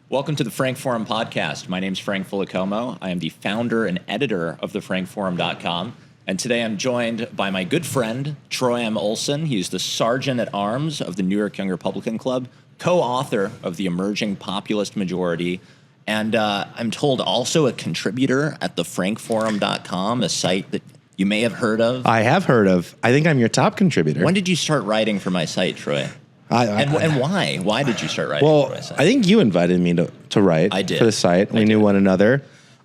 Welcome to the Frank Forum podcast. My name is Frank Filocomo. I am the founder and editor of thefrankforum.com. And today I'm joined by my good friend, Troy M. Olson. He's the Sergeant at Arms of the New York Young Republican Club, co-author of The Emerging Populist Majority, and I'm told also a contributor at thefrankforum.com, a site that you may have heard of. I have heard of. I think I'm your top contributor. When did you start writing for my site, Troy? And why? Why did you start writing for my site? I think you invited me to write for the site. We knew one another.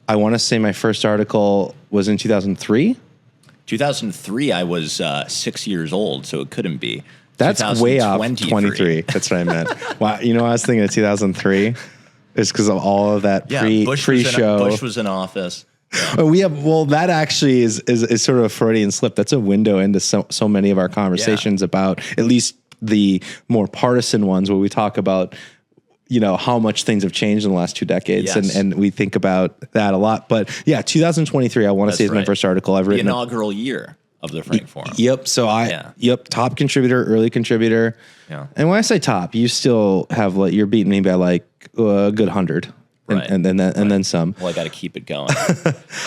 I want to say my first article was in 2003. 2003, I was 6 years old, so it couldn't be. That's way off 23. That's what I meant. Wow, I was thinking of 2003. It's because of all of that pre-show. Bush was in office. Yeah. That actually is sort of a Freudian slip. That's a window into so many of our conversations about at least the more partisan ones where we talk about, how much things have changed in the last 2 decades. Yes. And we think about that a lot. But yeah, 2023, I want to say is my first article I've written. The inaugural year of the Frank Forum. Yep. So top contributor, early contributor. Yeah. And when I say top, you still have you're beating me by a good 100. Right. And then some. Well, I got to keep it going.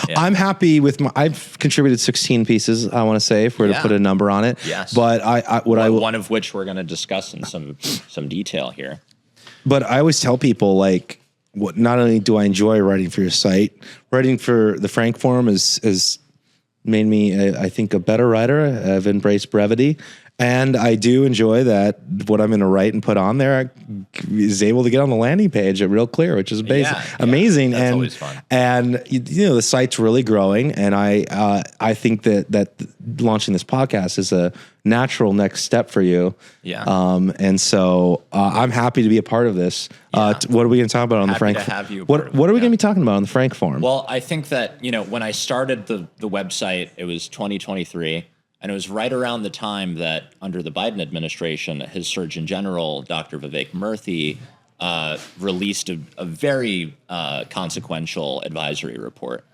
Yeah. I'm happy with I've contributed 16 pieces, I want to say, if we're to put a number on it. Yes. But one of which we're going to discuss in some detail here. But I always tell people, not only do I enjoy writing for your site, writing for the Frank Forum has made me, I think, a better writer. I've embraced brevity. And I do enjoy that what I'm going to write and put on there is able to get on the landing page real clear, which is amazing. That's always fun. And the site's really growing, and I think that launching this podcast is a natural next step for you. Yeah. And so I'm happy to be a part of this. Yeah. What are we going to talk about on the Frank? What are we going to be talking about on the Frank Forum? Well, I think that when I started the website, it was 2023. And it was right around the time that, under the Biden administration, his Surgeon General, Dr. Vivek Murthy, released a very consequential advisory report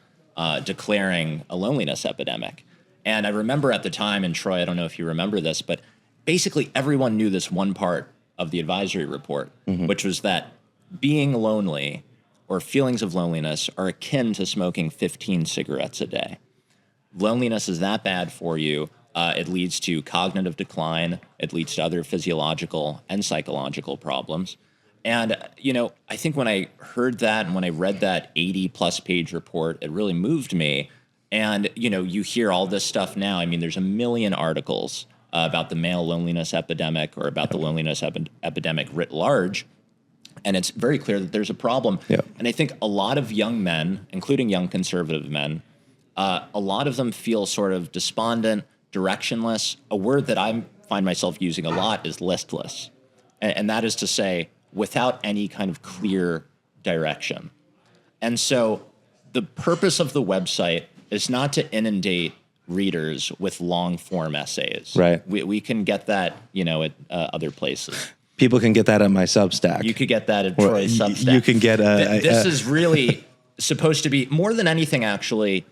declaring a loneliness epidemic. And I remember at the time, and Troy, I don't know if you remember this, but basically everyone knew this one part of the advisory report, which was that being lonely or feelings of loneliness are akin to smoking 15 cigarettes a day. Loneliness is that bad for you. It leads to cognitive decline. It leads to other physiological and psychological problems. And, I think when I heard that and when I read that 80-plus page report, it really moved me. And, you hear all this stuff now. I mean, there's a million articles about the male loneliness epidemic or about the loneliness epidemic writ large. And it's very clear that there's a problem. Yeah. And I think a lot of young men, including young conservative men, a lot of them feel sort of despondent, directionless. A word that I find myself using a lot is listless. And that is to say, without any kind of clear direction. And so the purpose of the website is not to inundate readers with long-form essays. Right. We can get that, at other places. People can get that at my Substack. You could get that at Troy's Substack. You can get This is really supposed to be, more than anything, actually.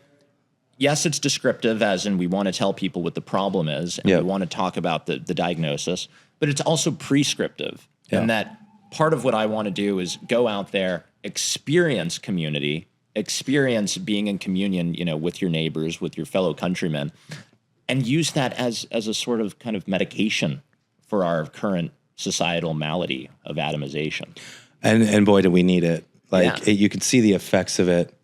Yes, it's descriptive, as in we want to tell people what the problem is, and we want to talk about the diagnosis, but it's also prescriptive. Yeah. And that part of what I want to do is go out there, experience community, experience being in communion, with your neighbors, with your fellow countrymen, and use that as a sort of kind of medication for our current societal malady of atomization. And boy, do we need it. You can see the effects of it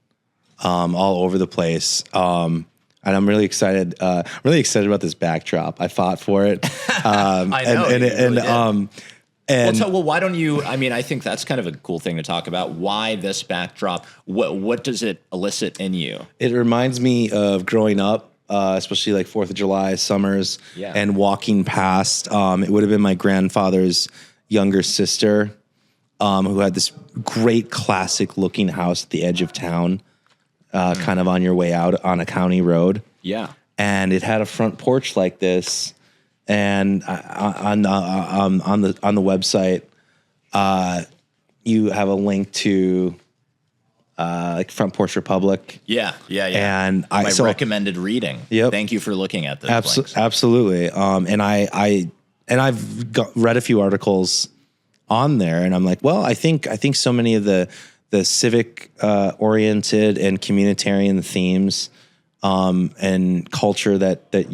all over the place. And I'm really excited about this backdrop. I fought for it. I know. Why don't you, I think that's kind of a cool thing to talk about. Why this backdrop? What does it elicit in you? It reminds me of growing up, especially 4th of July, summers, and walking past. It would have been my grandfather's younger sister, who had this great classic looking house at the edge of town. Kind of on your way out on a county road. Yeah. And it had a front porch like this. And on the website, you have a link to Front Porch Republic. Yeah. And my recommended reading. Yep. Thank you for looking at this. Absolutely. And I've read a few articles on there. And I'm like, well, I think so many of the civic oriented and communitarian themes and culture that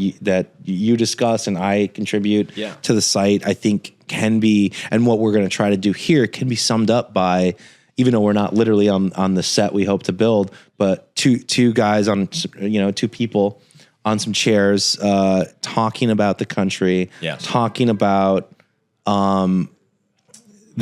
you discuss and I contribute to the site, I think can be, and what we're going to try to do here can be summed up by, even though we're not literally on the set we hope to build, but two guys on, two people on some chairs, talking about the country, talking about the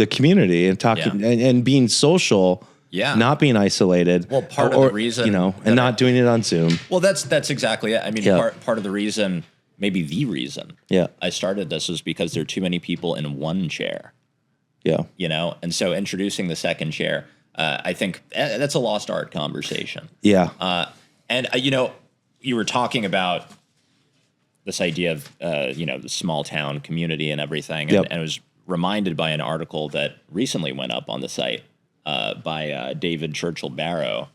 community and talking and being social. Yeah. Not being isolated. Well, part of the reason, and not doing it on Zoom. Well, that's exactly it. I mean, part of the reason, maybe the reason I started this was because there are too many people in one chair. Yeah. And so introducing the second chair, I think that's a lost art conversation. Yeah. And you were talking about this idea of, the small town community and everything. And I was reminded by an article that recently went up on the site by David Churchill Barrow,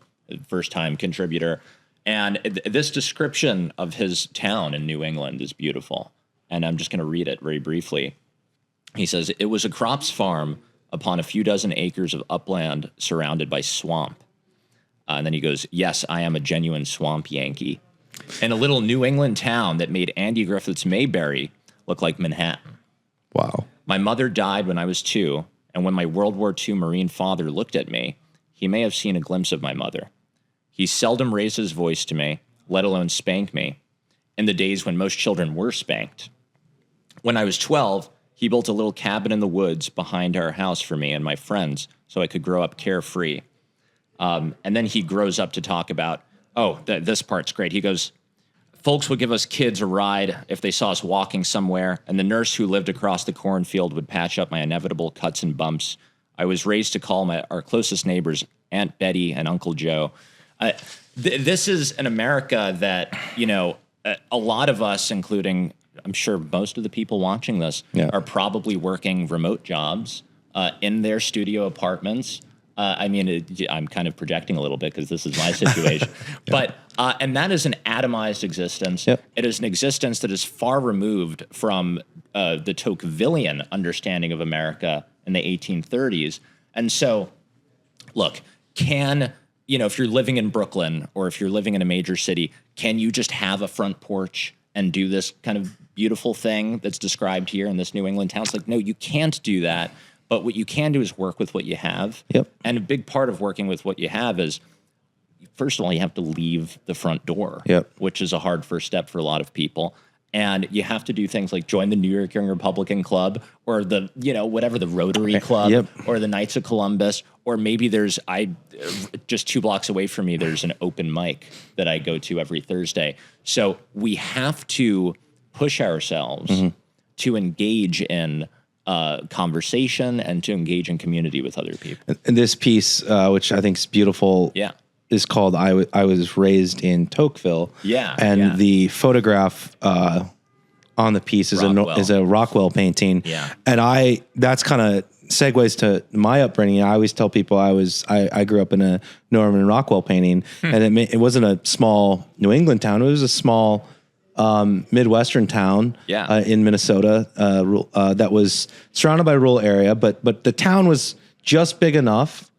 first-time contributor. And this description of his town in New England is beautiful. And I'm just going to read it very briefly. He says, "It was a crops farm upon a few dozen acres of upland surrounded by swamp." And then he goes, "Yes, I am a genuine swamp Yankee. In a little New England town that made Andy Griffith's Mayberry look like Manhattan. Wow. My mother died when I was 2, and when my World War II Marine father looked at me, he may have seen a glimpse of my mother. He seldom raised his voice to me, let alone spank me, in the days when most children were spanked. When I was 12, he built a little cabin in the woods behind our house for me and my friends so I could grow up carefree." And then he grows up to talk about, this part's great. He goes, "Folks would give us kids a ride if they saw us walking somewhere, and the nurse who lived across the cornfield would patch up my inevitable cuts and bumps. I was raised to call our closest neighbors Aunt Betty and Uncle Joe." This is an America that, a lot of us, including, I'm sure most of the people watching this, are probably working remote jobs in their studio apartments. I'm kind of projecting a little bit because this is my situation. But and that is an atomized existence. Yep. It is an existence that is far removed from the Tocquevillian understanding of America in the 1830s. And so, look, if you're living in Brooklyn or if you're living in a major city, can you just have a front porch and do this kind of beautiful thing that's described here in this New England town? It's like, no, you can't do that. But what you can do is work with what you have. Yep. And a big part of working with what you have is, first of all, you have to leave the front door, which is a hard first step for a lot of people. And you have to do things like join the New York Young Republican Club or the, whatever, the Rotary Club or the Knights of Columbus. Or maybe just 2 blocks away from me, there's an open mic that I go to every Thursday. So we have to push ourselves to engage in conversation and to engage in community with other people. And this piece, which I think is beautiful, is called "I was raised in Tocqueville." And the photograph on the piece is a Rockwell painting. And that's kind of segues to my upbringing. I always tell people I grew up in a Norman Rockwell painting, and it wasn't a small New England town. It was a small Midwestern town in Minnesota that was surrounded by a rural area, but the town was just big enough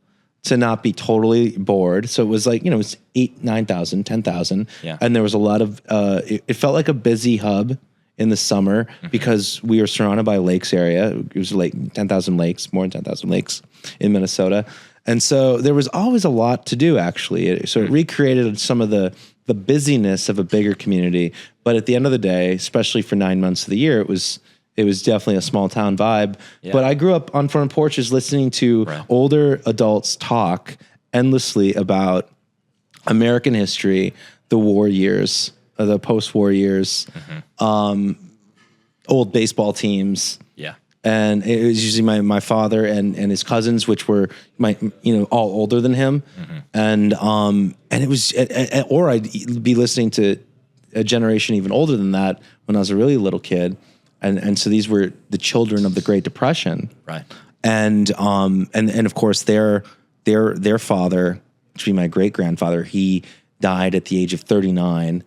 to not be totally bored. So it was like, it was 8,000, 9,000, 10,000. And there was a lot of, it felt like a busy hub in the summer because we were surrounded by lakes area. It was like 10,000 lakes, more than 10,000 lakes in Minnesota. And so there was always a lot to do, actually. So it recreated some of the busyness of a bigger community. But at the end of the day, especially for 9 months of the year, it was definitely a small town vibe. But I grew up on front porches listening to older adults talk endlessly about American history, the war years, the post-war years, old baseball teams. And it was usually my father and his cousins, which were all older than him. And it was, or I'd be listening to a generation even older than that when I was a really little kid. And so these were the children of the Great Depression. Right. And of course their father, which would be my great grandfather, he died at the age of 39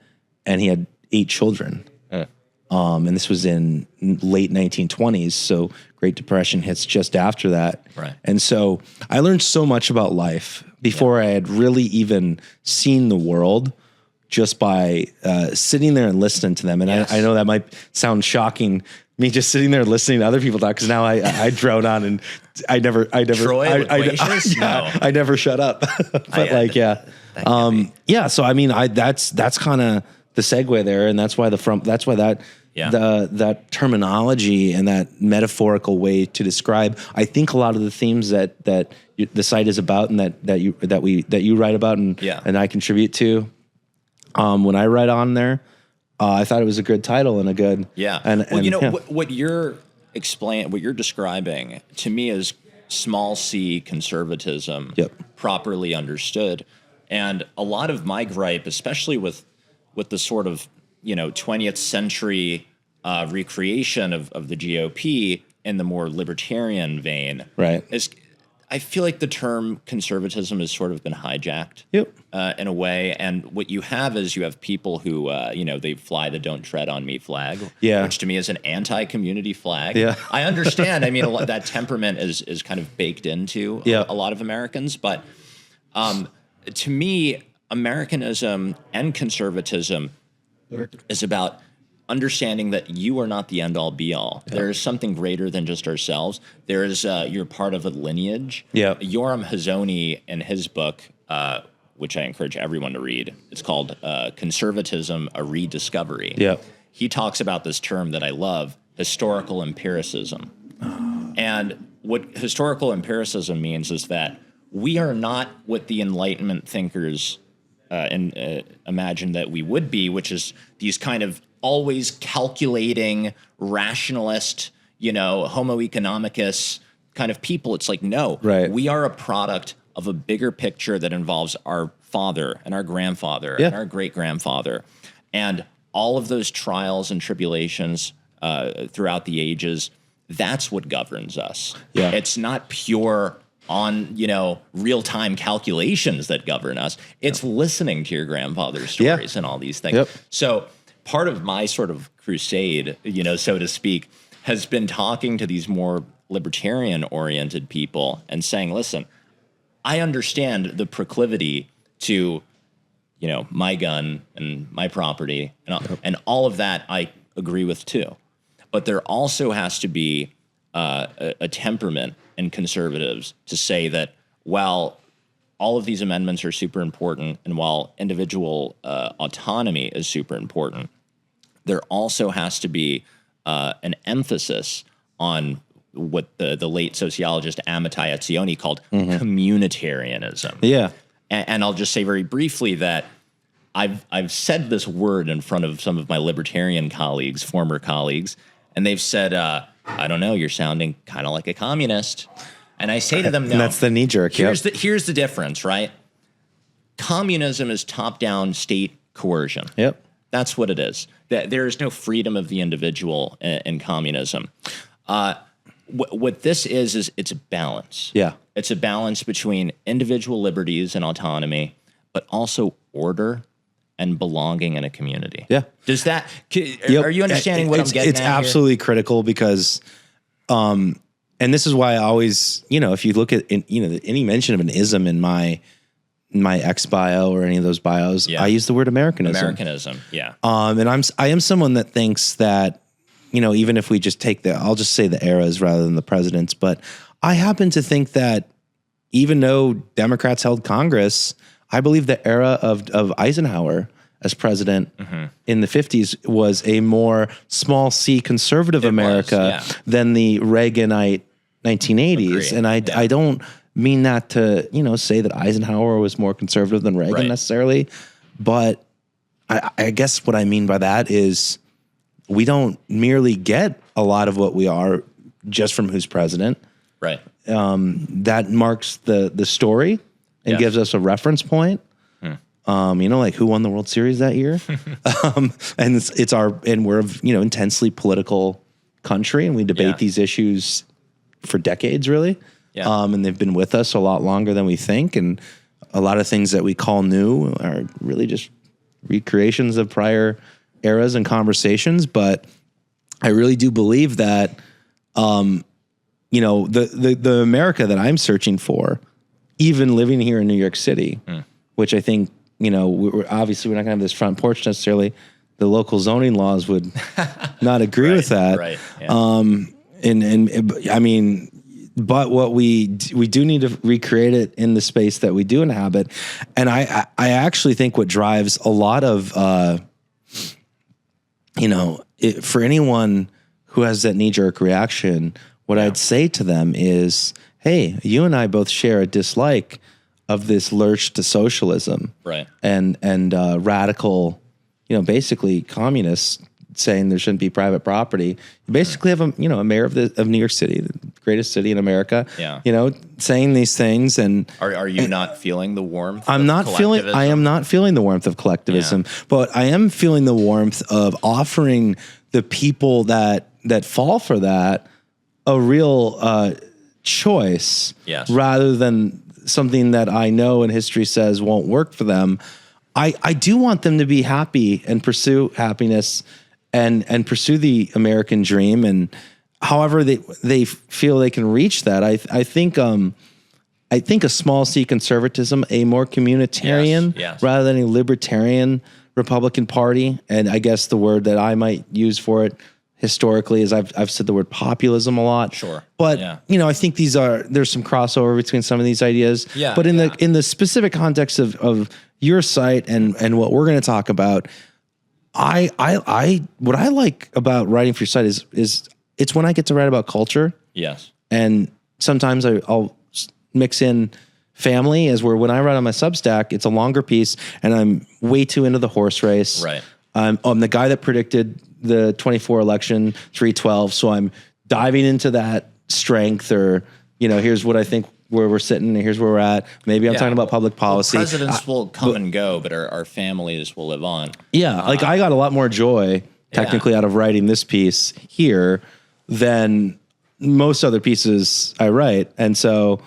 and he had 8 children. And this was in late 1920s. So Great Depression hits just after that. Right. And so I learned so much about life before I had really even seen the world, just by sitting there and listening to them. And I know that might sound shocking, me just sitting there listening to other people talk, because now I drone on and I never Troy, I never shut up. But so I mean, that's kind of the segue there, and that's why that terminology and that metaphorical way to describe, I think, a lot of the themes that the site is about, and that you write about, and I contribute to. When I write on there, I thought it was a good title and a good what you're describing to me is small c conservatism, properly understood. And a lot of my gripe, especially with the sort of 20th century recreation of the GOP in the more libertarian vein, right, is I feel like the term conservatism has sort of been hijacked in a way. And what you have is people who, they fly the "Don't Tread on Me" flag, which to me is an anti-community flag. Yeah. I understand. I mean, that temperament is kind of baked into a lot of Americans. But to me, Americanism and conservatism is about understanding that you are not the end-all be-all. There is something greater than just ourselves. There is you're part of a lineage. Yoram Hazony, in his book, which I encourage everyone to read, it's called Conservatism, a Rediscovery. He talks about this term that I love, historical empiricism. And what historical empiricism means is that we are not what the Enlightenment thinkers imagine that we would be, which is these kind of always calculating, rationalist, homo economicus kind of people. It's like, no, we are a product of a bigger picture that involves our father and our grandfather and our great-grandfather. And all of those trials and tribulations throughout the ages, that's what governs us. It's not pure on, real-time calculations that govern us. It's listening to your grandfather's stories and all these things. So part of my sort of crusade, so to speak, has been talking to these more libertarian-oriented people and saying, listen, I understand the proclivity to, my gun and my property and all of that I agree with too. But there also has to be a temperament in conservatives to say that while all of these amendments are super important and while individual autonomy is super important, there also has to be an emphasis on what the late sociologist Amitai Etzioni called communitarianism. And I'll just say very briefly that I've said this word in front of some of my libertarian colleagues, former colleagues, and they've said, I don't know, you're sounding kind of like a communist. And I say to them, no. And that's the knee jerk. Here's the difference, right? Communism is top-down state coercion. That's what it is. There is no freedom of the individual in communism. What this is it's a balance. It's a balance between individual liberties and autonomy, but also order and belonging in a community. Does that? Are you understanding what I'm getting at? It's absolutely critical because, and this is why I always, if you look at any mention of an ism in my ex bio or any of those bios, I use the word Americanism. And I am someone that thinks that, even if we just take I'll just say the eras rather than the presidents, but I happen to think that even though Democrats held Congress, I believe the era of Eisenhower as president in the 50s was a more small c conservative America than the Reaganite 1980s. And I don't mean that to, say that Eisenhower was more conservative than Reagan necessarily, but I guess what I mean by that is we don't merely get a lot of what we are just from who's president. That marks the story and gives us a reference point. Like who won the World Series that year? And we're intensely political country, and we debate these issues for decades, really. And they've been with us a lot longer than we think. And a lot of things that we call new are really just recreations of prior eras and conversations. But I really do believe that, the America that I'm searching for, even living here in New York City, which I think, we're obviously we're not going to have this front porch necessarily. The local zoning laws would not agree with that. Right. Yeah. I mean, but what we do need to recreate it in the space that we do inhabit. And I actually think what drives a lot of, for anyone who has that knee-jerk reaction, what I'd say to them is, hey, you and I both share a dislike of this lurch to socialism, right? And radical, basically communists saying there shouldn't be private property. You basically have a mayor of New York City, the greatest city in America, saying these things. And are you not feeling the warmth? I am not feeling the warmth of collectivism, but I am feeling the warmth of offering the people that fall for that a real choice, rather than something that I know and history says won't work for them. I do want them to be happy and pursue happiness and pursue the American dream, and however they feel they can reach that. I think a small C conservatism, a more communitarian rather than a libertarian Republican Party, and I guess the word that I might use for it historically is I've said the word populism a lot. Sure. But I think there's some crossover between some of these ideas. Yeah. But in the specific context of your site and what we're going to talk about, what I like about writing for your site is it's when I get to write about culture. Yes. And sometimes I'll mix in family, as where when I write on my Substack, it's a longer piece and I'm way too into the horse race. Right. I'm the guy that predicted the 24 election 312. So I'm diving into that strength, or, here's what I think where we're sitting and here's where we're at. Maybe I'm talking about public policy. Well, presidents will come and go, but our families will live on. Yeah. I got a lot more joy technically out of writing this piece here than most other pieces I write. And so,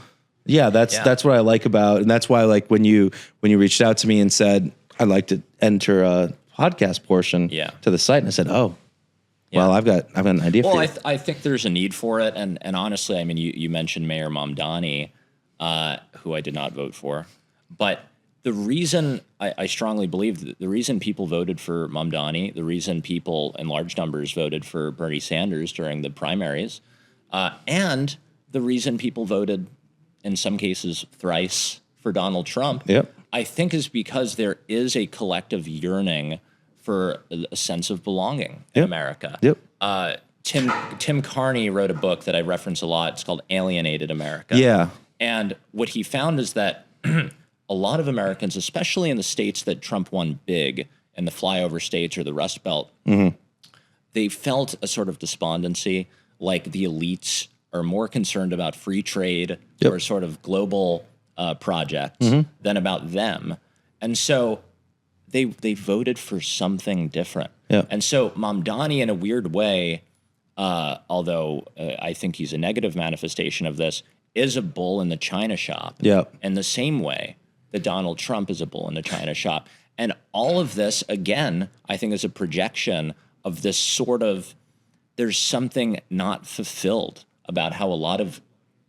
that's what I like about, and that's why, like, when you reached out to me and said, I'd like to enter a podcast portion to the site, and I said, well, I've got an idea for you. Well, I think there's a need for it, and honestly, I mean, you mentioned Mayor Mamdani, who I did not vote for, but the reason I strongly believe that the reason people voted for Mamdani, the reason people in large numbers voted for Bernie Sanders during the primaries, and the reason people voted in some cases thrice for Donald Trump, I think is because there is a collective yearning for a sense of belonging in America. Tim Carney wrote a book that I reference a lot. It's called Alienated America. Yeah. And what he found is that a lot of Americans, especially in the states that Trump won big, in the flyover states or the Rust Belt, they felt a sort of despondency, like the elites are more concerned about free trade or sort of global projects than about them. And so they voted for something different. And so Mamdani, in a weird way, although I think he's a negative manifestation of this, is a bull in the china shop. In the same way that Donald Trump is a bull in the china shop. And all of this, again, I think is a projection of this sort of, there's something not fulfilled about how a lot of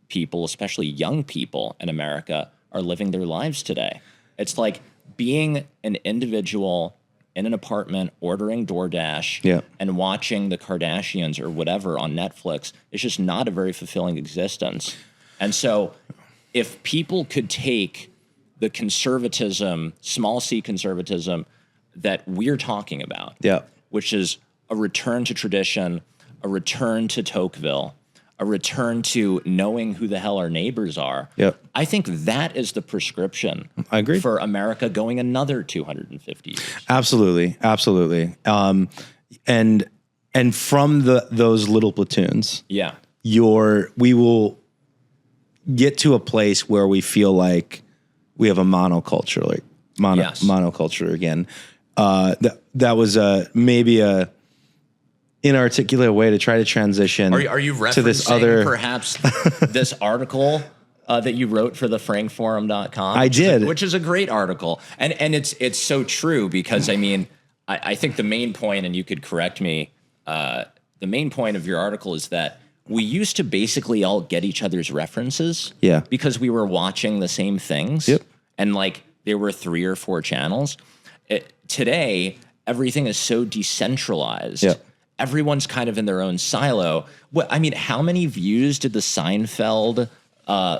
people, especially young people in America, are living their lives today. It's like being an individual in an apartment ordering DoorDash and watching the Kardashians or whatever on Netflix is just not a very fulfilling existence. And so if people could take the conservatism, small c conservatism that we're talking about, which is a return to tradition, a return to Tocqueville, a return to knowing who the hell our neighbors are. I think that is the prescription. I agree. For America going another 250 years. Absolutely. And from those little platoons, we will get to a place where we feel like we have a monoculture, monoculture again. That was maybe a inarticulate way to try to transition. Are you referencing to this other perhaps this article that you wrote for the frankforum.com? I did, which is a great article, and it's so true because I mean I think the main point, and you could correct me, the the main point of your article is that we used to basically all get each other's references. Yeah. Because we were watching the same things. Yep. And like there were 3 or 4 channels. Today, everything is so decentralized. Yep. Everyone's kind of in their own silo. I mean, how many views did the Seinfeld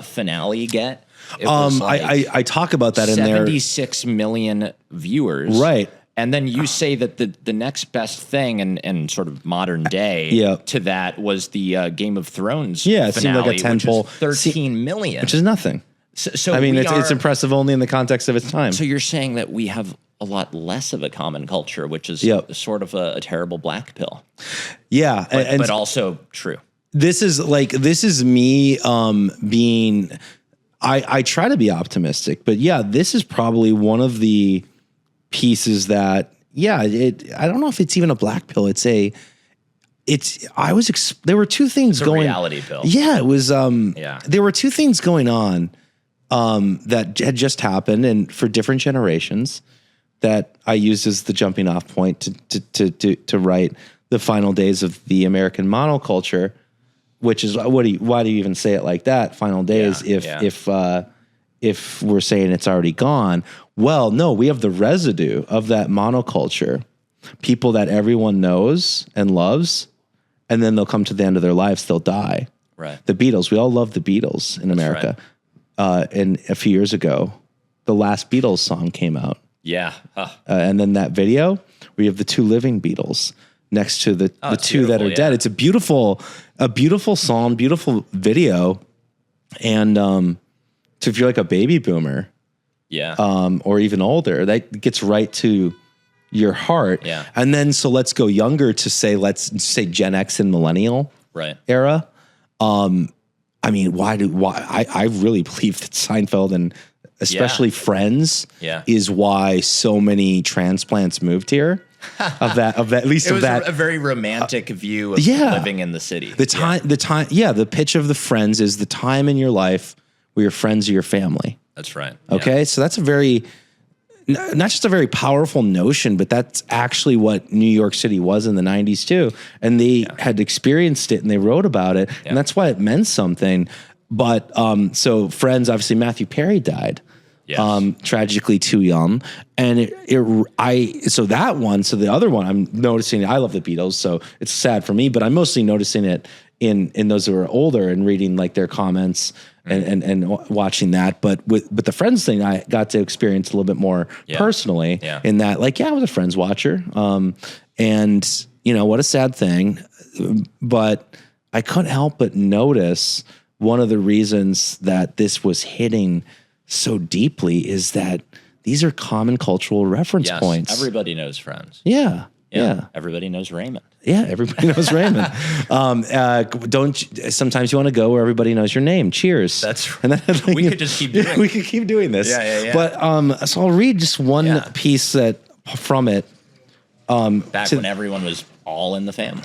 finale get? It was like I talk about that in there. 76 million viewers. Right. And then you say that the next best thing in sort of modern day to that was the Game of Thrones finale, it seemed like a tentpole. 13 million. Which is nothing. So I mean, it's impressive only in the context of its time. So you're saying that we have a lot less of a common culture, which is sort of a terrible black pill. Yeah. But also true. This is me being... I try to be optimistic, but yeah, this is probably one of the pieces that, I don't know if it's even a black pill. There were 2 things It's going. A reality pill. Yeah, it was. There were 2 things going on that had just happened, and for different generations, that I used as the jumping off point to write the final days of the American monoculture. Which is why do you even say it like that? Final days. If we're saying it's already gone, well, no, we have the residue of that monoculture, people that everyone knows and loves, and then they'll come to the end of their lives, they'll die. Right. The Beatles, we all love the Beatles in America. Right. And a few years ago, the last Beatles song came out. Yeah. And then that video, we have the 2 living Beatles next to the 2 that are dead. It's a beautiful song, beautiful video. And so if you're like a baby boomer, or even older, that gets right to your heart. Yeah. And then so let's go younger to let's say Gen X and millennial era. I mean, I really believe that Seinfeld and especially Friends is why so many transplants moved here. At least it was a very romantic view of living in the city. The pitch of the Friends is the time in your life where your friends are your family. That's right. Okay. So that's not just a very powerful notion, but that's actually what New York City was in the 90s too. And they had experienced it and they wrote about it. And that's why it meant something. But, so Friends, obviously Matthew Perry died. Yes. Tragically too young. And the other one I'm noticing, I love the Beatles, so it's sad for me, but I'm mostly noticing it in those who are older and reading like their comments and watching that. But the Friends thing, I got to experience a little bit more personally in that, I was a Friends watcher. And what a sad thing, but I couldn't help but notice one of the reasons that this was hitting so deeply is that these are common cultural reference points. Everybody knows Friends. Yeah. Everybody knows Raymond. Yeah, everybody knows Raymond. Sometimes you want to go where everybody knows your name. Cheers. That's right. And then, we could just keep doing. We could keep doing this. Yeah. But so I'll read just one piece from it. Back when everyone was all in the family.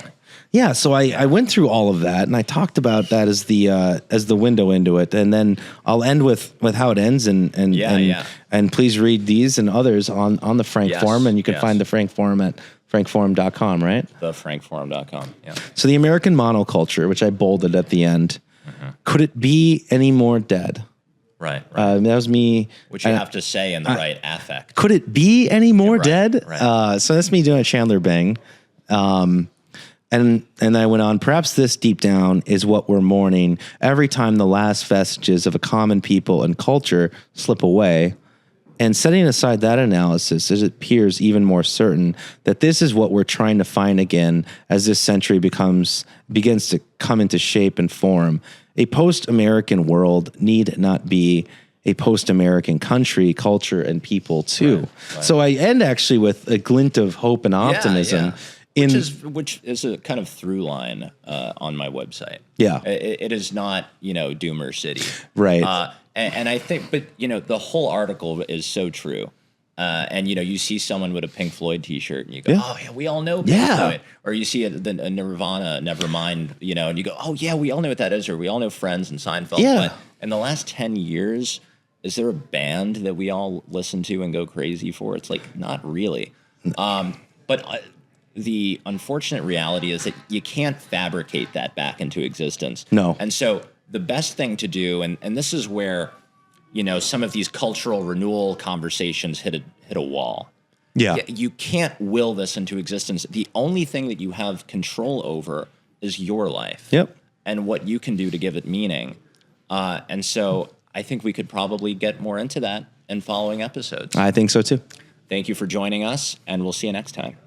Yeah, so I went through all of that, and I talked about that as the window into it, and then I'll end with how it ends, and please read these and others on the Frank Forum, and you can find the Frank Forum at frankforum.com, right? Thefrankforum.com. Yeah. So the American monoculture, which I bolded at the end, could it be any more dead? Right. That was me. Which you have to say in the right affect. Could it be any more dead? Right. So that's me doing a Chandler Bing. And I went on, perhaps this deep down is what we're mourning every time the last vestiges of a common people and culture slip away. And setting aside that analysis, it appears even more certain that this is what we're trying to find again as this century begins to come into shape and form. A post-American world need not be a post-American country, culture, and people too. Right. So I end actually with a glint of hope and optimism. Which is a kind of through line on my website. Yeah. It is not, Doomer City. Right. And I think, but, the whole article is so true. And, you see someone with a Pink Floyd t-shirt and you go, oh, yeah, we all know Pink Floyd. Or you see a Nirvana, Nevermind, and you go, oh, yeah, we all know what that is. Or we all know Friends and Seinfeld. Yeah. But in the last 10 years, is there a band that we all listen to and go crazy for? It's like, not really. But the unfortunate reality is that you can't fabricate that back into existence. No. And so the best thing to do, and this is where, some of these cultural renewal conversations hit a wall. Yeah. You can't will this into existence. The only thing that you have control over is your life. Yep. And what you can do to give it meaning. And so I think we could probably get more into that in following episodes. I think so too. Thank you for joining us, and we'll see you next time.